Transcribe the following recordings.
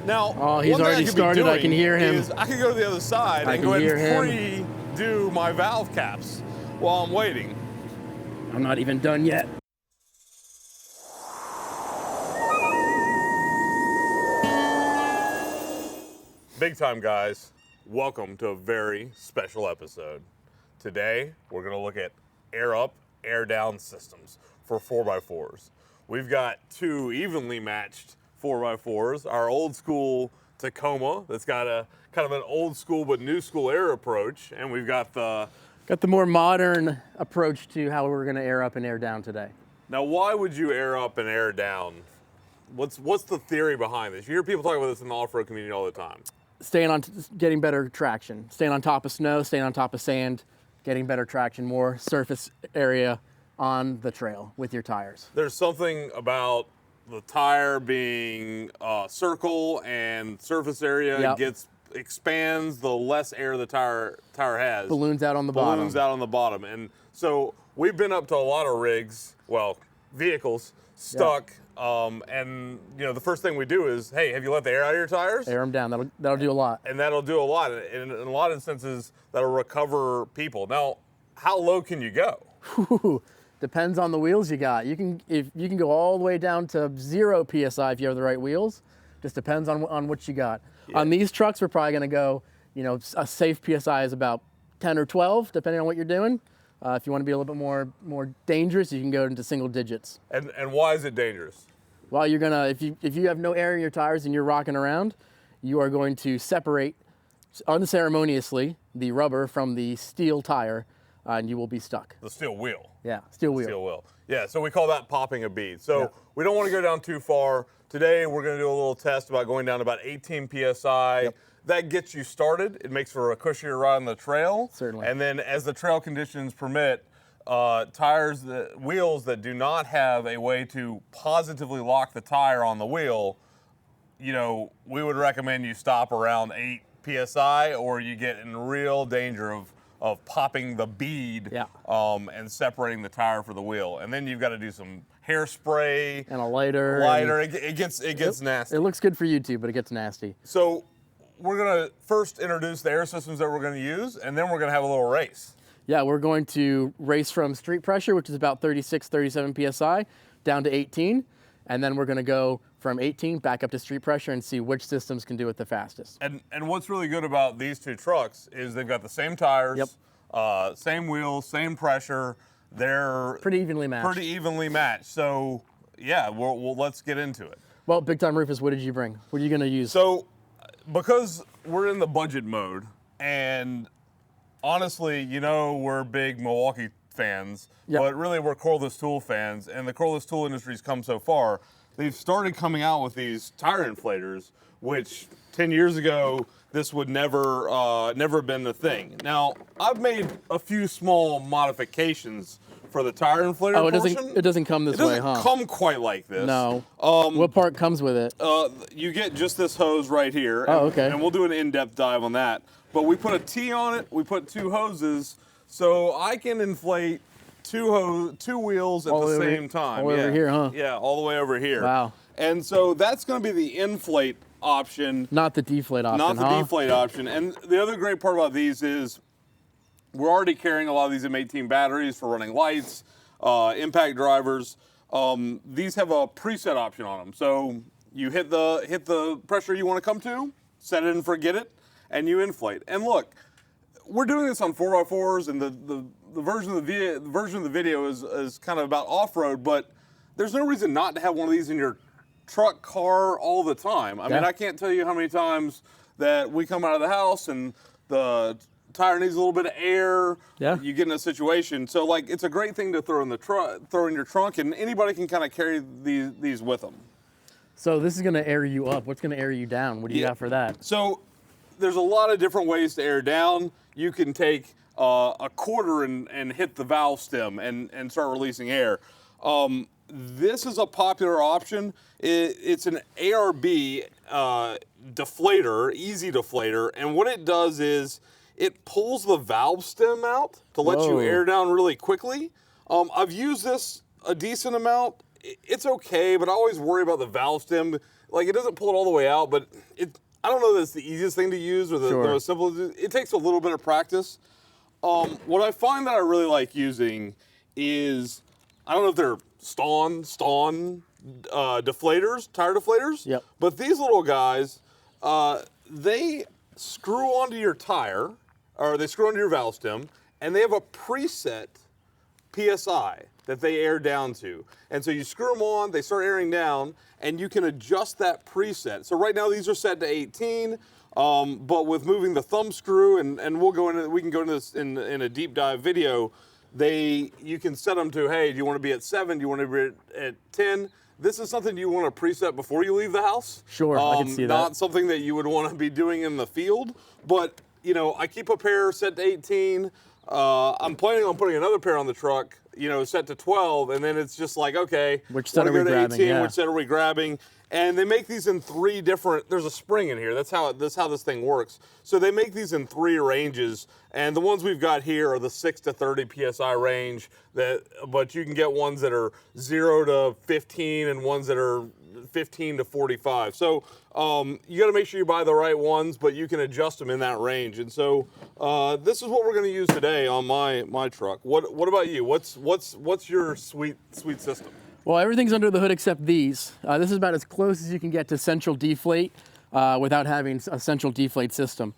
Now, oh, he's already started. I can hear him. I can go to the other side and go ahead and pre-do my valve caps while I'm waiting. I'm not even done yet. Big time, guys. Welcome to a very special episode. Today, we're going to look at air up, air down systems for 4x4s. We've got two evenly matched 4x4s, our old school Tacoma that's got a kind of an old school but new school air approach, and we've got the more modern approach to how we're going to air up and air down today. Now, why would you air up and air down? What's the theory behind this? You hear people talk about this in the off-road community all the time. Getting better traction, staying on top of snow, staying on top of sand, getting better traction, more surface area on the trail with your tires. There's something about the tire being circle and surface area expands the less air the tire has. Balloons out on the bottom. Balloons out on the bottom. And so we've been up to a lot of rigs, well, vehicles stuck. And you know, the first thing we do is, hey, have you let the air out of your tires? Air them down. That'll do a lot. And that'll do a lot. And in a lot of instances, that'll recover people. Now, how low can you go? Depends on the wheels you got. You can go all the way down to 0 psi if you have the right wheels. Just depends on what you got. Yeah. On these trucks, we're probably going to go. You know, a safe psi is about 10 or 12, depending on what you're doing. If you want to be a little bit more dangerous, you can go into single digits. And why is it dangerous? Well, you're gonna if you have no air in your tires and you're rocking around, you are going to separate unceremoniously the rubber from the steel tire, and you will be stuck. The steel wheel. Yeah, steel wheel. Steel wheel. Yeah, so we call that popping a bead. So we don't want to go down too far. Today we're going to do a little test about going down to about 18 psi. Yep. That gets you started. It makes for a cushier ride on the trail. Certainly. And then as the trail conditions permit, wheels that do not have a way to positively lock the tire on the wheel, you know, we would recommend you stop around 8 psi, or you get in real danger of popping the bead and separating the tire for the wheel. And then you've got to do some hairspray and a lighter. It gets nasty. It looks good for YouTube, but it gets nasty. So we're going to first introduce the air systems that we're going to use, and then we're going to have a little race. Yeah, we're going to race from street pressure, which is about 36, 37 psi, down to 18. And then we're going to go from 18 back up to street pressure and see which systems can do it the fastest. And what's really good about these two trucks is they've got the same tires, same wheels, same pressure. They're pretty evenly matched. So, yeah, let's get into it. Well, Big Time Rufus, what did you bring? What are you going to use? So, because we're in the budget mode, and honestly, you know, we're big Milwaukee fans, but really we're cordless tool fans, and the cordless tool industry's come so far. They've started coming out with these tire inflators, which 10 years ago, this would never have been the thing. Now, I've made a few small modifications for the tire inflator portion. It doesn't come this way, huh? It doesn't come quite like this. No. What part comes with it? You get just this hose right here. Oh, okay. And we'll do an in-depth dive on that. But we put a T on it. We put 2 hoses, so I can inflate two wheels at the same time. All the way over here, huh? Yeah, all the way over here. Wow. And so that's going to be the inflate option. Not the deflate option, deflate option. And the other great part about these is we're already carrying a lot of these M18 batteries for running lights, impact drivers. These have a preset option on them. So you hit the pressure you want to come to, set it and forget it, and you inflate. And look, we're doing this on 4x4s, and the version of the video is kind of about off-road, but there's no reason not to have one of these in your truck, car all the time. I mean, I can't tell you how many times that we come out of the house and the tire needs a little bit of air. Yeah. You get in a situation. So, like, it's a great thing to throw in your trunk, and anybody can kind of carry these with them. So this is going to air you up. What's going to air you down? What do you got for that? So there's a lot of different ways to air down. You can take a quarter and hit the valve stem and start releasing air. This is a popular option. It's an ARB deflator, easy deflator, and what it does is it pulls the valve stem out to let you air down really quickly. I've used this a decent amount. It's okay, but I always worry about the valve stem. like, it doesn't pull it all the way out, but I don't know that it's the easiest thing to use or the most simple. It takes a little bit of practice. What I find that I really like using is, I don't know if they're deflators, tire deflators. Yep. But these little guys, they screw onto your tire, or they screw onto your valve stem, and they have a preset PSI that they air down to. And so you screw them on, they start airing down, and you can adjust that preset. So right now these are set to 18, but with moving the thumb screw, and we can go into this in a deep dive video, you can set them to, hey, do you want to be at 7, do you want to be at 10? This is something you want to preset before you leave the house. Sure, I can see that. Not something that you would want to be doing in the field, but you know, I keep a pair set to 18. I'm planning on putting another pair on the truck, you know, set to 12, and then it's just like, okay, which set are we grabbing? 18, which set are we grabbing? And they make these in 3 different, there's a spring in here, that's how this thing works. So they make these in 3 ranges, and the ones we've got here are the 6 to 30 PSI range, but you can get ones that are 0 to 15 and ones that are 15 to 45. So you got to make sure you buy the right ones, but you can adjust them in that range. And so this is what we're going to use today on my truck. What about you? What's your sweet system? Well, everything's under the hood except these. This is about as close as you can get to central deflate without having a central deflate system.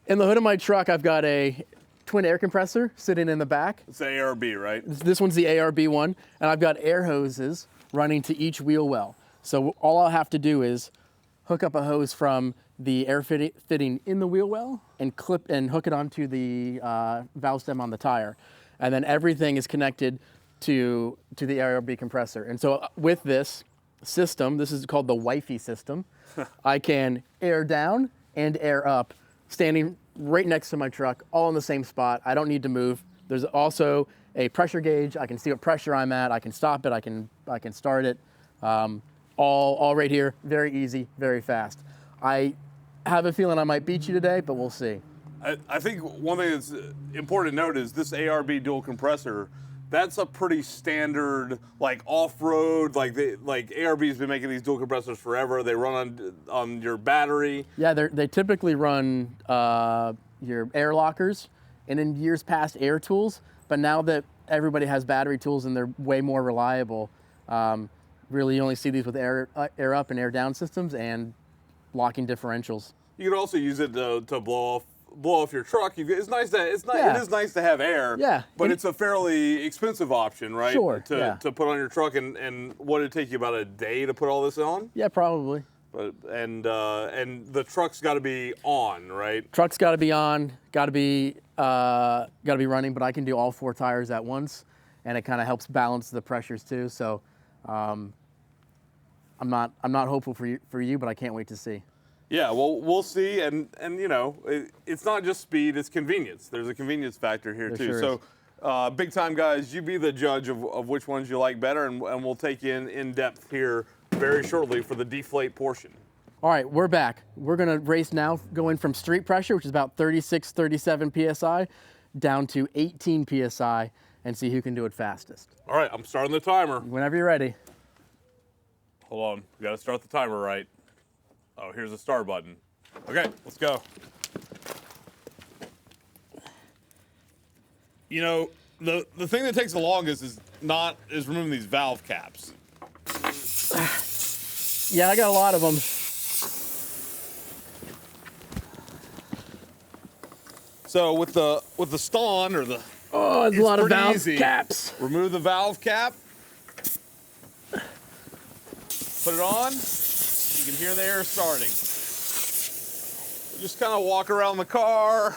In the hood of my truck, I've got a twin air compressor sitting in the back. It's the ARB, right? This one's the ARB one, and I've got air hoses running to each wheel well. So all I'll have to do is hook up a hose from the air fitting in the wheel well and hook it onto the valve stem on the tire. And then everything is connected to the ARB compressor. And so with this system, this is called the Wifey system, I can air down and air up, standing right next to my truck, all in the same spot. I don't need to move. There's also a pressure gauge. I can see what pressure I'm at. I can stop it. I can start it. All right here. Very easy, very fast. I have a feeling I might beat you today, but we'll see. I think one thing that's important to note is this ARB dual compressor. That's a pretty standard, like off-road, like ARB's been making these dual compressors forever. They run on your battery. Yeah, they typically run your air lockers, and in years past air tools. But now that everybody has battery tools and they're way more reliable, really you only see these with air up and air down systems and locking differentials. You can also use it to blow off your truck. It is nice to have air. Yeah. But it's a fairly expensive option, right? Sure. To put on your truck, and what did it take you, about a day to put all this on? Yeah, probably. But and the truck's got to be on, right? Truck's got to be on, got to be running, but I can do all 4 tires at once, and it kind of helps balance the pressures too. So I'm not hopeful for you, but I can't wait to see. Yeah, well, we'll see, and you know, it's not just speed; it's convenience. There's a convenience factor here too. Sure So, big time guys, you be the judge of which ones you like better, and we'll take you in depth here very shortly for the deflate portion. All right, we're back. We're gonna race now, going from street pressure, which is about 36, 37 PSI, down to 18 PSI, and see who can do it fastest. All right, I'm starting the timer. Whenever you're ready. Hold on, we gotta start the timer right. Oh, here's the start button. Okay, let's go. You know, the thing that takes the longest is removing these valve caps. Yeah, I got a lot of them. So with the Ston or the there's a lot of valve easy. caps. Remove the valve cap. Put it on. You can hear the air starting. Just kind of walk around the car.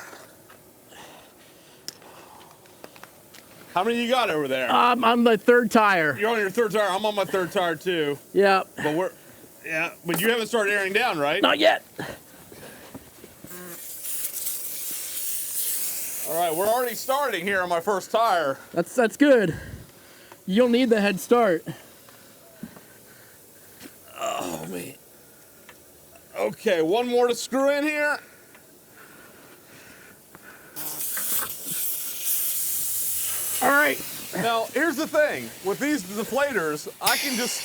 How many you got over there? I'm on the 3rd tire. You're on your 3rd tire. I'm on my 3rd tire too. Yeah. But you haven't started airing down, right? Not yet. All right, we're already starting here on my 1st tire. That's good. You'll need the head start. Oh man. Okay, one more to screw in here. All right. Now, here's the thing. With these deflators, I can just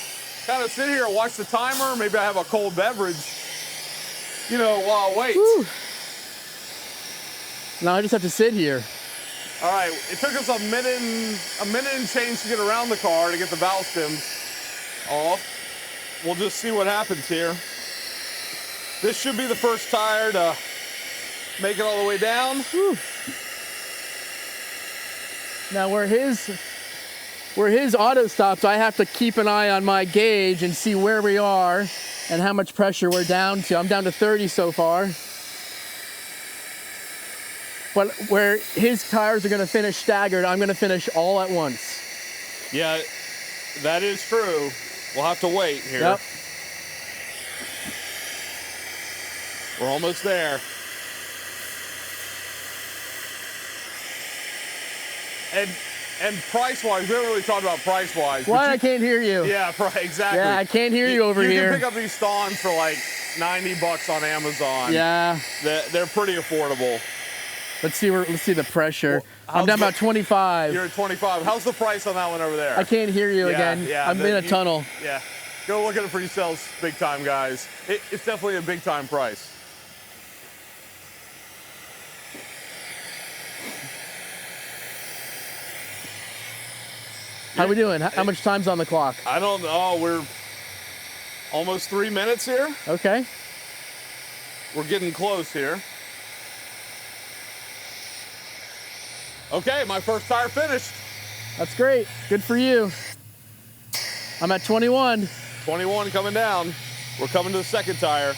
kind of sit here and watch the timer. Maybe I have a cold beverage, you know, while I wait. Whew. Now I just have to sit here. All right, it took us a minute and change to get around the car to get the valve stems off. We'll just see what happens here. This should be the first tire to make it all the way down. Whew. Now where his auto stops, I have to keep an eye on my gauge and see where we are and how much pressure we're down to. I'm down to 30 so far. But where his tires are gonna finish staggered, I'm gonna finish all at once. Yeah, that is true. We'll have to wait here. Yep. We're almost there. And price-wise, we haven't really talked about price-wise. Why I can't hear you? Yeah, exactly. Yeah, I can't hear you over here. You can pick up these Stawns for like $90 on Amazon. Yeah. They're pretty affordable. Let's see the pressure. Well, I'm down about 25. You're at 25. How's the price on that one over there? I can't hear you again. Yeah, I'm in a tunnel. Yeah. Go look at it for yourselves, big time guys. It's definitely a big time price. How we doing? How much time's on the clock? I don't know. We're almost 3 minutes here. Okay. We're getting close here. Okay, my first tire finished. That's great. Good for you. I'm at 21. 21 coming down. We're coming to the second tire.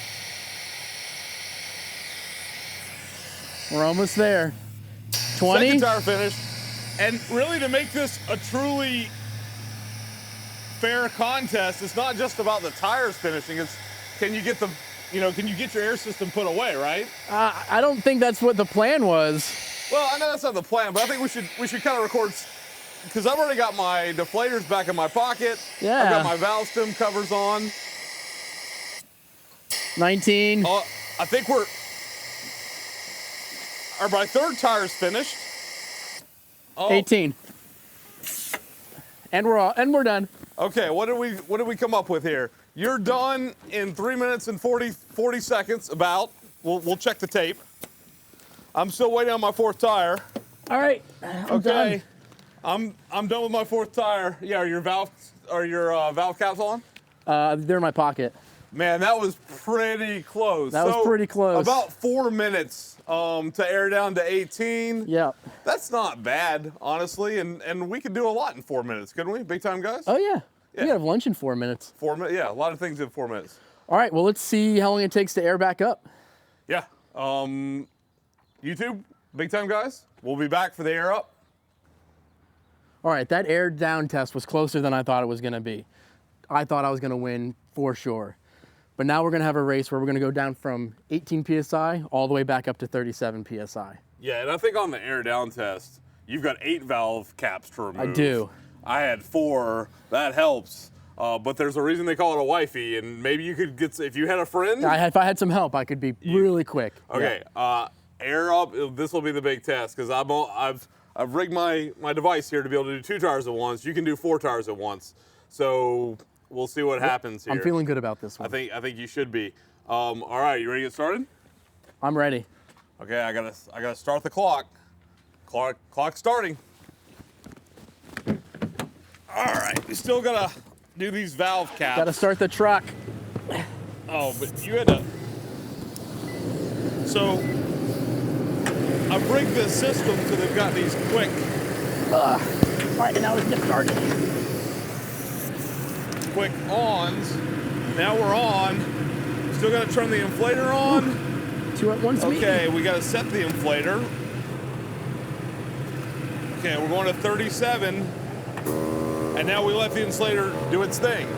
We're almost there. 20. Second tire finished. And really, to make this a truly fair contest, it's not just about the tires finishing. It's can you get your air system put away, right? I don't think that's what the plan was. Well, I know that's not the plan, but I think we should kind of record, because I've already got my deflators back in my pocket. Yeah. I've got my valve stem covers on. 19. I think my third tire's finished. 18. And we're done. Okay, what did we come up with here? You're done in 3 minutes and 40 seconds about. We'll check the tape. I'm still waiting on my fourth tire. All right. I'm done. I'm done with my fourth tire. Yeah, are your valve caps on? They're in my pocket. Man, that was pretty close. That was pretty close. About 4 minutes to air down to 18. Yeah. That's not bad, honestly, and we could do a lot in 4 minutes, couldn't we? Big time guys? Oh yeah. Yeah. We have lunch in 4 minutes. 4 minutes, yeah, a lot of things in 4 minutes. All right. Well, let's see how long it takes to air back up. Yeah. YouTube, big time guys, we'll be back for the air up. All right. That air down test was closer than I thought it was going to be. I thought I was going to win for sure. But now we're going to have a race where we're going to go down from 18 PSI all the way back up to 37 PSI. Yeah, and I think on the air down test, you've got 8 valve caps to remove. I do. I had 4. That helps. But there's a reason they call it a wifey, and maybe you could get, if you had a friend. If I had some help, I could be really quick. Okay, Yeah. Air up, this will be the big test, because I've rigged my device here to be able to do 2 tires at once. You can do 4 tires at once. So we'll see what happens here. I'm feeling good about this one. I think you should be. All right, you ready to get started? I'm ready. Okay, I gotta start the clock. Clock starting. All right, we still gotta do these valve caps. Got to start the truck. Oh, but you had to. So I've rigged this system so they've got these quick. All right, now let's get started. Quick ons. Now we're on. Still got to turn the inflator on. 2 at once. Okay, we got to set the inflator. Okay, we're going to 37. And now we let the inflator do its thing.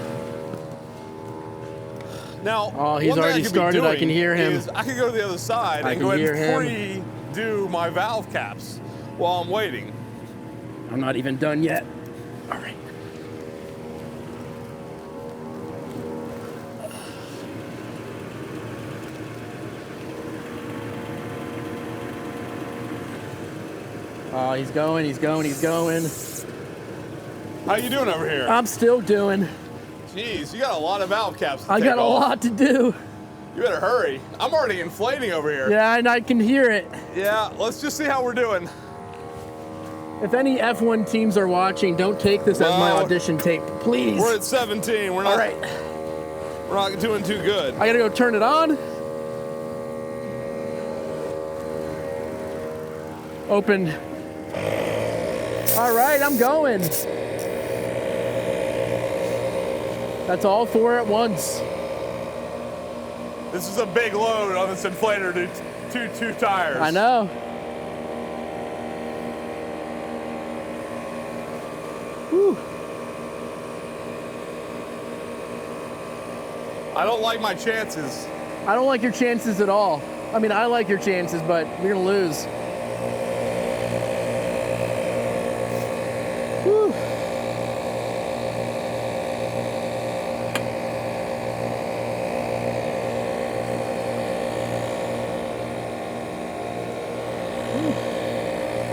Now, Oh, he's one thing already I could be started. I doing can hear him. is I could go to the other side I and can go hear ahead him. and pre-do my valve caps while I'm waiting. I'm not even done yet. All right. Oh, he's going. How you doing over here? I'm still doing. Jeez, you got a lot of valve caps to I take got a off. lot to do. You better hurry. I'm already inflating over here. Yeah, and I can hear it. Yeah, let's just see how we're doing. If any F1 teams are watching, don't take this as my Well, audition tape, please. We're at 17. We're not. All right. We're not doing too good. I gotta go turn it on. Open. All right, I'm going. That's all 4 at once. This is a big load on this inflator to two tires. I know. Whew. I don't like my chances. I don't like your chances at all. I mean, I like your chances, but you're gonna lose. Whew.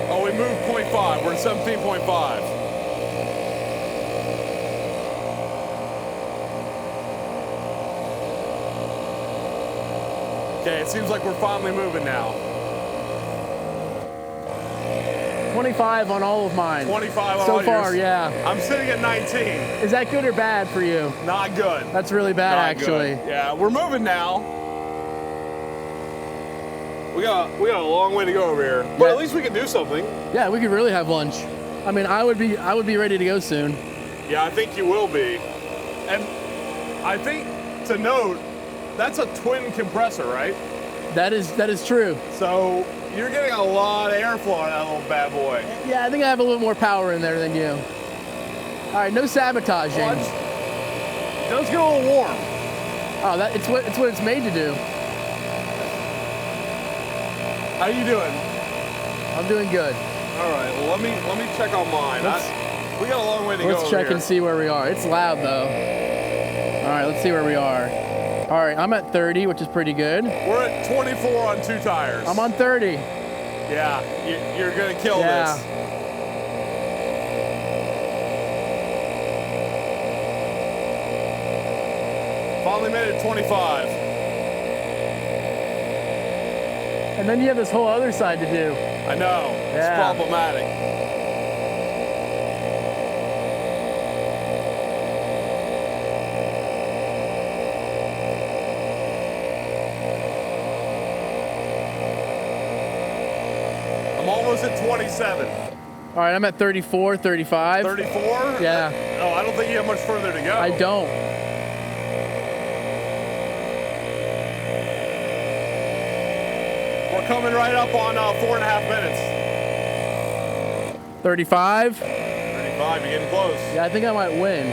Oh, we moved 0.5. We're at 17.5. Okay, it seems like we're finally moving now. 25 on all of mine. 25 on so all far, yours. yeah. I'm sitting at 19. Is that good or bad for you? Not good. That's really bad, Not actually. good. Yeah, we're moving now. We got a long way to go over here, but Yeah. at least we can do something. Yeah, we could really have lunch. I mean, I would be ready to go soon. Yeah, I think you will be. And I think to note, that's a twin compressor, right? That is true. So you're getting a lot of airflow on that little bad boy. Yeah, I think I have a little more power in there than you. All right, no sabotaging. Well, it does get a little warm. Oh, it's what it's made to do. How you doing? I'm doing good. All right. Well, let me check on mine. We got a long way to go. Let's check here. and see where we are. It's loud though. All right, let's see where we are. All right, I'm at 30, which is pretty good. We're at 24 on 2 tires. I'm on 30. Yeah, you're gonna kill this. Finally made it 25. And then you have this whole other side to do. I know. It's Yeah. problematic. I'm almost at 27. All right, I'm at 34, 35. 34? Yeah. Oh, I don't think you have much further to go. I don't. We're coming right up on 4.5 minutes. 35. 35, you're getting close. Yeah, I think I might win.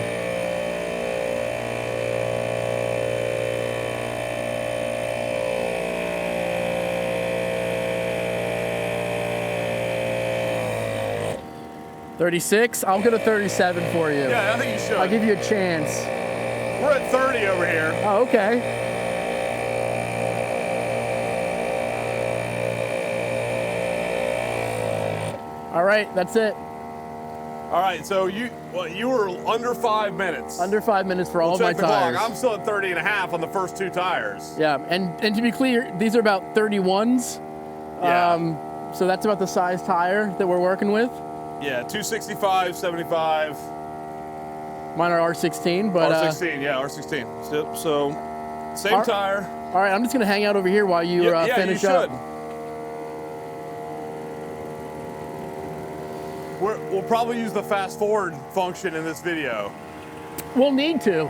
$36. I'll get a 37 for you. Yeah, I think you should. I'll give you a chance. We're at 30 over here. Oh, okay. All right, that's it. All right, so you were under 5 minutes. Under 5 minutes for all of my Check the clock. tires. I'm still at 30 and a half on the first 2 tires. Yeah, and to be clear, these are about 31s. Yeah. So that's about the size tire that we're working with. Yeah, 265, 75. Mine are R16, but R16, yeah, R16. So same tire. all right, I'm just gonna hang out over here while you Yeah, finish you up. should. We'll probably use the fast forward function in this video. We'll need to.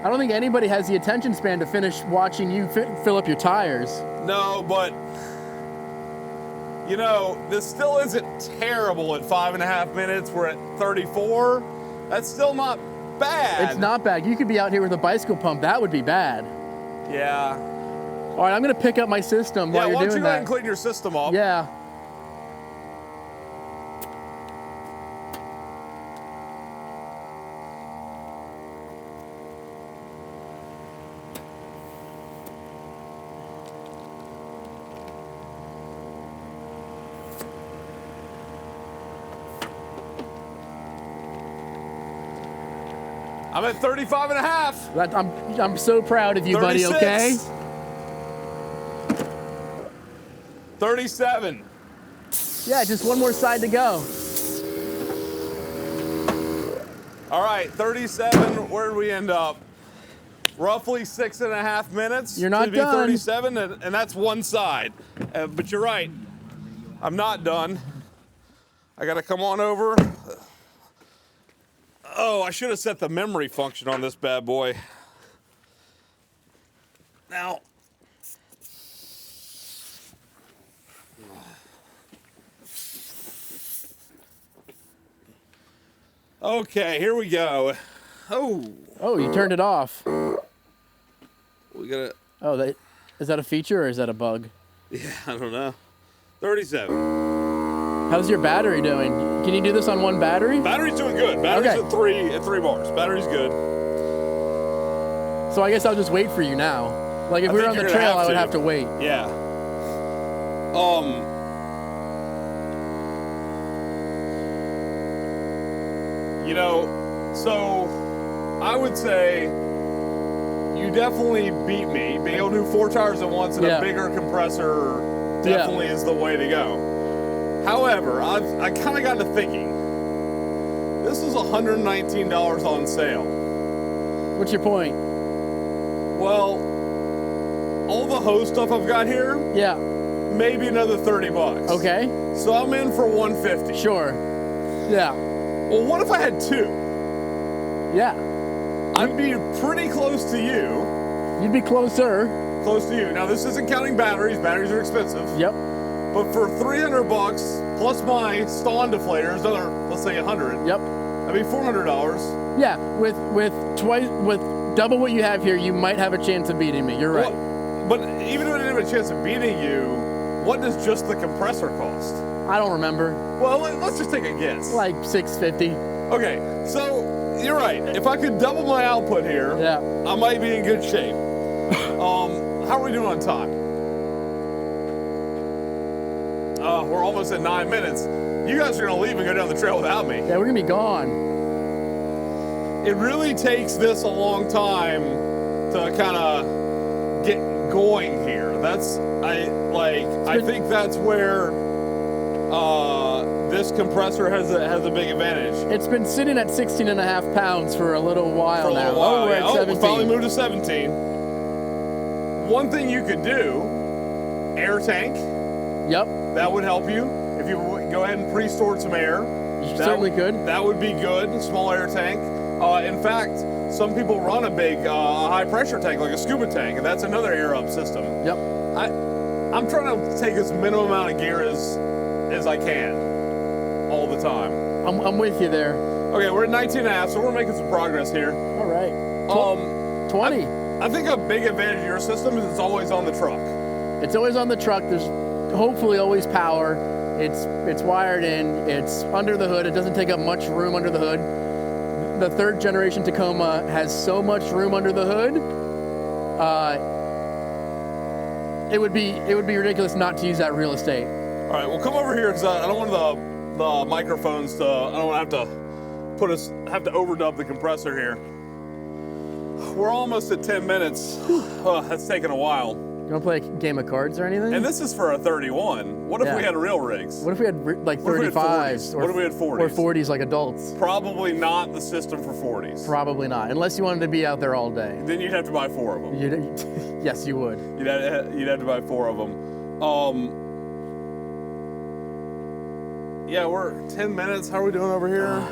I don't think anybody has the attention span to finish watching you fill up your tires. No, but you know, this still isn't terrible at 5.5 minutes. We're at 34. That's still not bad. It's not bad. You could be out here with a bicycle pump. That would be bad. Yeah. All right, I'm gonna pick up my system while Yeah, you're why don't you doing go ahead that. and clean your system up? Yeah. I'm at 35 and a half. I'm so proud of you, 36. buddy, okay? 37. Yeah, just one more side to go. All right, 37. Where did we end up? Roughly 6.5 minutes. You're not to be done. 37, and that's one side. But you're right. I'm not done. I got to come on over. Oh, I should have set the memory function on this bad boy. Now. Okay, here we go. Oh, you turned it off. We gotta. Oh, is that a feature or is that a bug? Yeah, I don't know. 37. How's your battery doing? Can you do this on one battery? Battery's doing good. Battery's Okay. at three bars. Battery's good. So I guess I'll just wait for you now. Like if we were on the trail, I would have to wait. Yeah. You know, so I would say you definitely beat me. Being able to do 4 tires at once and a bigger compressor definitely is the way to go. However, I kind of got to thinking, this is $119 on sale. What's your point? Well, all the hose stuff I've got here, Yeah. maybe another 30 bucks. Okay. So I'm in for 150. Sure. Yeah. Well, what if I had 2? Yeah. I'd be pretty close to you. You'd be closer. Close to you. Now, this isn't counting batteries. Batteries are expensive. Yep. But for 300 bucks plus my Stawn deflator, is another, let's say 100. Yep. That'd be $400. Yeah. With double what you have here, you might have a chance of beating me. You're right. Well, but even if I didn't have a chance of beating you, what does just the compressor cost? I don't remember. Well, let's just take a guess. Like $650. Okay, so you're right. If I could double my output here, Yeah. I might be in good shape. How are we doing on time? We're almost at 9 minutes. You guys are gonna leave and go down the trail without me. Yeah, we're gonna be gone. It really takes this a long time to kind of get going here. I think that's where this compressor has a big advantage. It's been sitting at 16.5 pounds for a little while For a now. little while, We're yeah. at 17. We finally moved to 17. One thing you could do, air tank. Yep. That would help you. If you go ahead and pre-store some air. You certainly could. That would be good, small air tank. In fact, some people run a big high pressure tank, like a scuba tank, and that's another air up system. Yep. I'm trying to take as minimum amount of gear as I can all the time. I'm with you there. Okay, we're at 19.5, so we're making some progress here. All right. 20. I think a big advantage of your system is it's always on the truck. It's always on the truck. There's hopefully always power. It's wired in. It's under the hood. It doesn't take up much room under the hood. The 3rd generation Tacoma has so much room under the hood. It would be ridiculous not to use that real estate. All right, well, come over here because I don't want the microphones to. I don't want to have to overdub the compressor here. We're almost at 10 minutes. That's taken a while. You want to play a game of cards or anything? And this is for a 31. What if we had real rigs? What if we had like 35s? What if we had 40s? Or 40s like adults? Probably not the system for 40s. Probably not, unless you wanted to be out there all day. Then you'd have to buy 4 of them. Yes, you would. You'd have to buy 4 of them. Yeah, we're 10 minutes. How are we doing over here?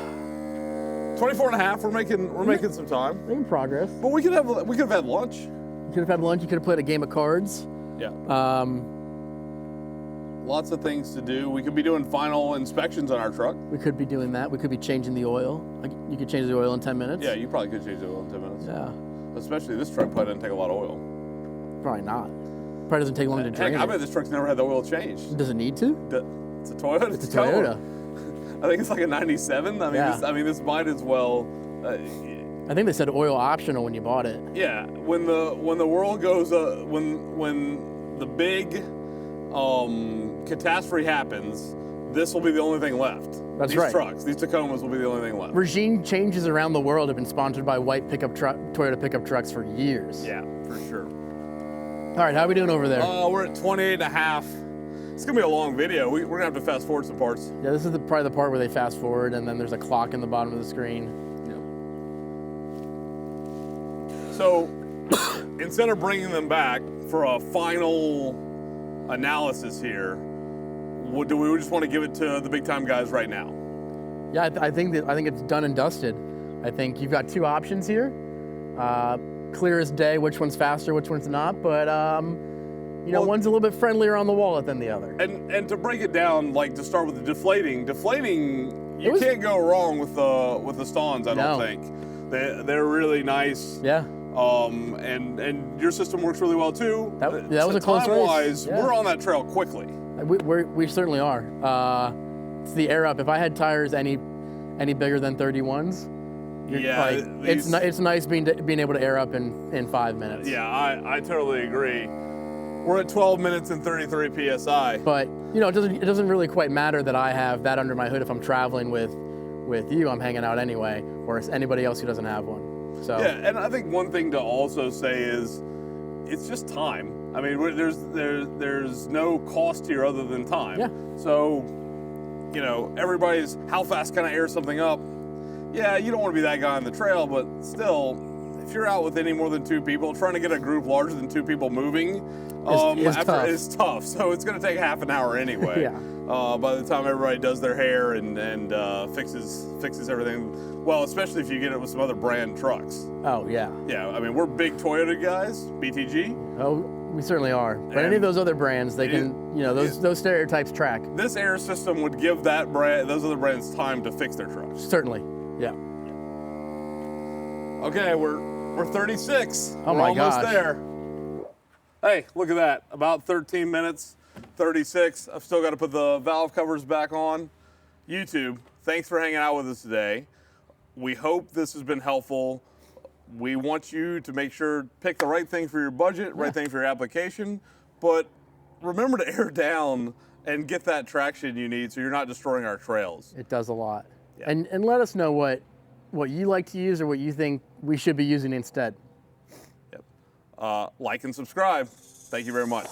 24 and a half. We're making some time. Making progress. But we could have had lunch. You could have had lunch. You could have played a game of cards. Yeah. Lots of things to do. We could be doing final inspections on our truck. We could be doing that. We could be changing the oil. You could change the oil in 10 minutes. Yeah, you probably could change the oil in 10 minutes. Yeah. Especially this truck probably doesn't take a lot of oil. Probably not. Probably doesn't take long to drain. Heck, I bet this truck's never had the oil changed. Does it need to? It's a Toyota. It's a Toyota. I think it's like a 97. I mean, this might as well. I think they said oil optional when you bought it. Yeah, when the world goes, when the big catastrophe happens, this will be the only thing left. That's these right. trucks, these Tacomas will be the only thing left. Regime changes around the world have been sponsored by white Toyota pickup trucks for years. Yeah, for sure. All right, how are we doing over there? We're at 28 and a half. It's gonna be a long video. We're gonna have to fast forward some parts. Yeah, this is probably the part where they fast forward, and then there's a clock in the bottom of the screen. So instead of bringing them back for a final analysis here, do we just want to give it to the big time guys right now? Yeah, I think it's done and dusted. I think you've got two options here. Clear as day, which one's faster, which one's not, but you know, one's a little bit friendlier on the wallet than the other. And to break it down, like to start with the deflating, you can't go wrong with the Stawns, I don't think. They're really nice. Yeah. And your system works really well too. That was a close race. Yeah. We're on that trail quickly. We certainly are. It's the air up. If I had tires any bigger than 31s, it's nice being able to air up in 5 minutes. Yeah, I totally agree. We're at 12 minutes and 33 psi. But you know, it doesn't really quite matter that I have that under my hood if I'm traveling with you. I'm hanging out anyway, or it's anybody else who doesn't have one. So yeah, and I think one thing to also say is it's just time. I mean, there's no cost here other than time. Yeah. So, you know, everybody's how fast can I air something up? Yeah, you don't want to be that guy on the trail, but still, if you're out with any more than 2 people, trying to get a group larger than 2 people moving is tough. So it's going to take half an hour anyway. Yeah. By the time everybody does their hair and fixes everything. Well, especially if you get it with some other brand trucks. Oh yeah. Yeah, I mean we're big Toyota guys, BTG. Oh, we certainly are. But any of those other brands, they can, you know, those stereotypes track. This air system would give those other brands time to fix their trucks. Certainly. Yeah. Okay, we're 36. Oh we're my almost gosh. there. Hey, look at that. About 13 minutes, 36. I've still got to put the valve covers back on. YouTube, thanks for hanging out with us today. We hope this has been helpful. We want you to make sure pick the right thing for your budget, right thing for your application, but remember to air down and get that traction you need so you're not destroying our trails. It does a lot. Yeah. And let us know what you like to use or what you think we should be using instead. Yep. Like and subscribe. Thank you very much.